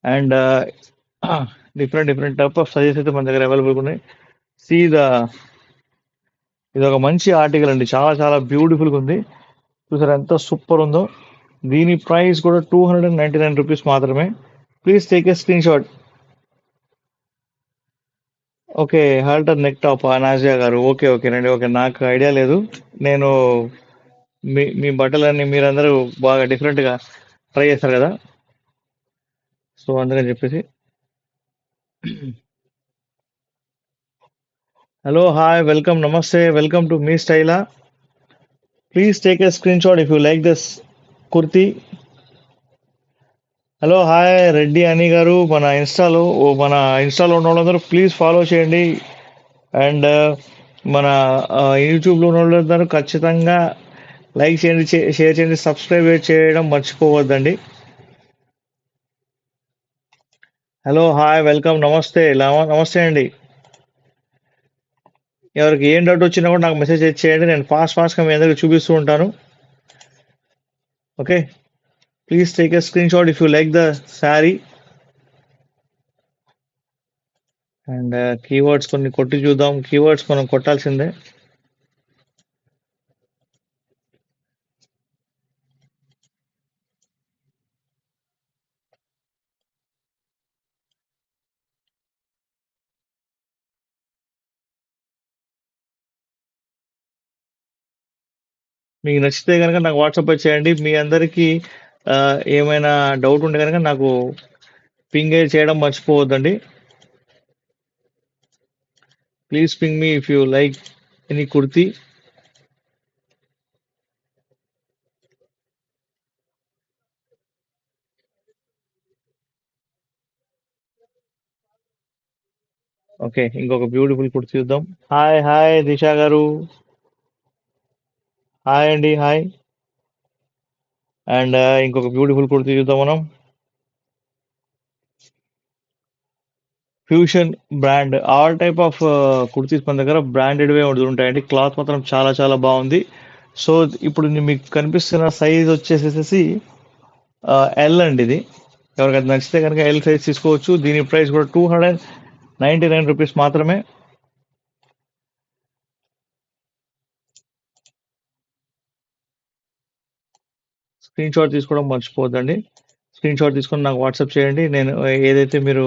And different different type of sizes అయితే మన దగ్గర అవైలబుల్ ఉన్నాయి. సీ ద ఇది ఒక మంచి ఆర్టికల్ అండి, చాలా చాలా బ్యూటిఫుల్గా ఉంది. చూసారు ఎంత సూపర్ ఉందో. దీని ప్రైస్ కూడా ₹299 మాత్రమే. Please take a screen shot. Okay, halter neck top Nazia గారు, ఓకే ఓకేనండి, ఓకే, నాకు ఐడియా లేదు. నేను మీ మీ బట్టలన్నీ మీరందరూ బాగా డిఫరెంట్గా ట్రై చేస్తారు కదా, సో అందుకని చెప్పేసి. హలో, హాయ్, వెల్కమ్, నమస్తే, welcome to Me Styla. Please take a screen shot if you like this kurti. Hello, hi Reddy అని గారు, మన ఇన్స్టాలో ఉన్న వాళ్ళందరూ ప్లీజ్ ఫాలో చేయండి. అండ్ మన యూట్యూబ్లో ఉన్న వాళ్ళందరూ ఖచ్చితంగా లైక్ చేయండి, షేర్ చేయండి, సబ్స్క్రైబ్ చేయడం మర్చిపోవద్దండి. హలో, హాయ్, వెల్కమ్, నమస్తే, నమస్తే అండి. ఎవరికి ఏం డౌట్ వచ్చినా కూడా నాకు మెసేజ్ చేయండి, నేను ఫాస్ట్గా మీ అందరికి చూపిస్తూ ఉంటాను. Okay, please take a screen shot if you like the sari. And keywords కొన్ని కొట్టి చూద్దాం. కీవర్డ్స్ మనం కొట్టాల్సిందే. మీకు నచ్చితే కనుక నాకు వాట్సాప్ చేయండి. మీ అందరికీ ఏమైనా డౌట్ ఉంటే కనుక నాకు పింగ్ చేయడం మర్చిపోవద్దండి. Please ping me if you like any kurti. Okay, ఇంకొక బ్యూటిఫుల్ కుర్తీ చూద్దాం. హాయ్ హాయ్ దిశా గారు, హాయ్ అండి, హాయ్. అండ్ ఇంకొక బ్యూటిఫుల్ కుర్తీ చూద్దాం మనం. Fusion brand, all type of kurtis మన దగ్గర బ్రాండెడ్ వే ఉంటాయండి. క్లాత్ మాత్రం చాలా చాలా బాగుంది. సో ఇప్పుడు మీకు కనిపిస్తున్న సైజ్ వచ్చేసేసి ఎల్ అండి. ఇది ఎవరికైతే నచ్చితే కనుక ఎల్ సైజ్ తీసుకోవచ్చు. దీని ప్రైస్ కూడా ₹299 మాత్రమే. స్క్రీన్ షాట్ తీసుకోవడం మర్చిపోవద్దండి. స్క్రీన్ షాట్ తీసుకొని నాకు వాట్సాప్ చేయండి. నేను ఏదైతే మీరు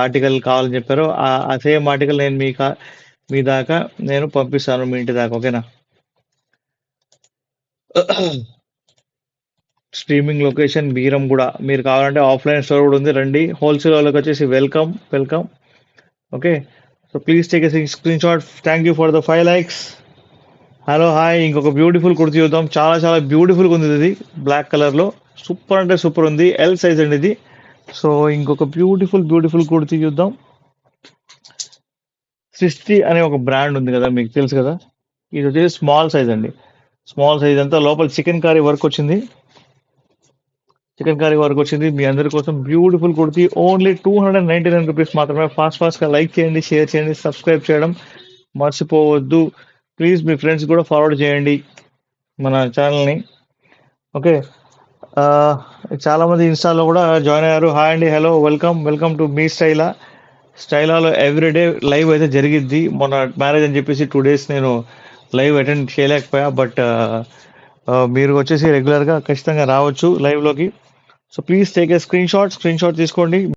ఆర్టికల్ కావాలని చెప్పారో ఆ సేమ్ ఆర్టికల్ నేను మీ దాకా నేను పంపిస్తాను, మీ ఇంటి దాకా. ఓకేనా? స్ట్రీమింగ్ లొకేషన్ బీరం కూడా. మీరు కావాలంటే ఆఫ్లైన్ స్టోర్ కూడా ఉంది, రండి. హోల్సేల్ వాళ్ళకి వచ్చేసి welcome welcome. Okay, so please take a screen shot. Thank you for the 5 likes. Hello, hi, ఇంకొక బ్యూటిఫుల్ కుర్తీ చూద్దాం. చాలా చాలా బ్యూటిఫుల్గా ఉంది ఇది, బ్లాక్ కలర్లో. సూపర్ అంటే సూపర్ ఉంది, ఎల్ సైజ్ అండి ఇది. సో ఇంకొక బ్యూటిఫుల్ బ్యూటిఫుల్ కుర్తీ చూద్దాం. సృష్టి అనే ఒక బ్రాండ్ ఉంది కదా, మీకు తెలుసు కదా. ఇది వచ్చేసి స్మాల్ సైజ్ అండి. స్మాల్ సైజ్ అంతా లోపల చికెన్ కర్రీ వర్క్ వచ్చింది. మీ అందరి కోసం బ్యూటిఫుల్ కుర్తీ. ఓన్లీ ₹299 మాత్రమే. ఫాస్ట్గా లైక్ చేయండి, షేర్ చేయండి, సబ్స్క్రైబ్ చేయడం మర్చిపోవద్దు. ప్లీజ్ మీ ఫ్రెండ్స్ కూడా ఫార్వర్డ్ చేయండి మన ఛానల్ని. ఓకే, చాలా మంది ఇన్స్టాలో కూడా జాయిన్ అయ్యారు. హాయ్ అండి, hello, welcome welcome to Me స్టైలాలో ఎవ్రీడే లైవ్ అయితే జరిగిద్ది. మొన్న మ్యారేజ్ అని చెప్పేసి 2 days నేను లైవ్ అటెండ్ చేయలేకపోయా. బట్ మీరు వచ్చేసి రెగ్యులర్గా ఖచ్చితంగా రావచ్చు లైవ్లోకి. So please take a screen shot తీసుకోండి.